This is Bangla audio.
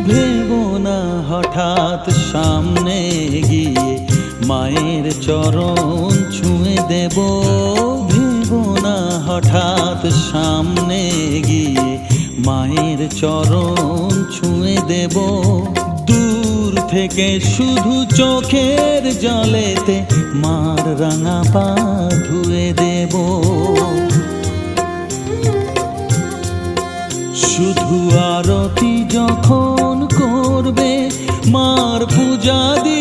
ভেবো না হঠাৎ সামনে গিয়ে মায়ের চরণ ছুঁয়ে দেব। ভেবো না হঠাৎ সামনে গিয়ে মায়ের চরণ ছুঁয়ে দেব। দূর থেকে শুধু চোখের জলেতে মার রাঙা পা ধুয়ে দেব। শুধু আরতি যখন করবে মার পূজা দিয়ে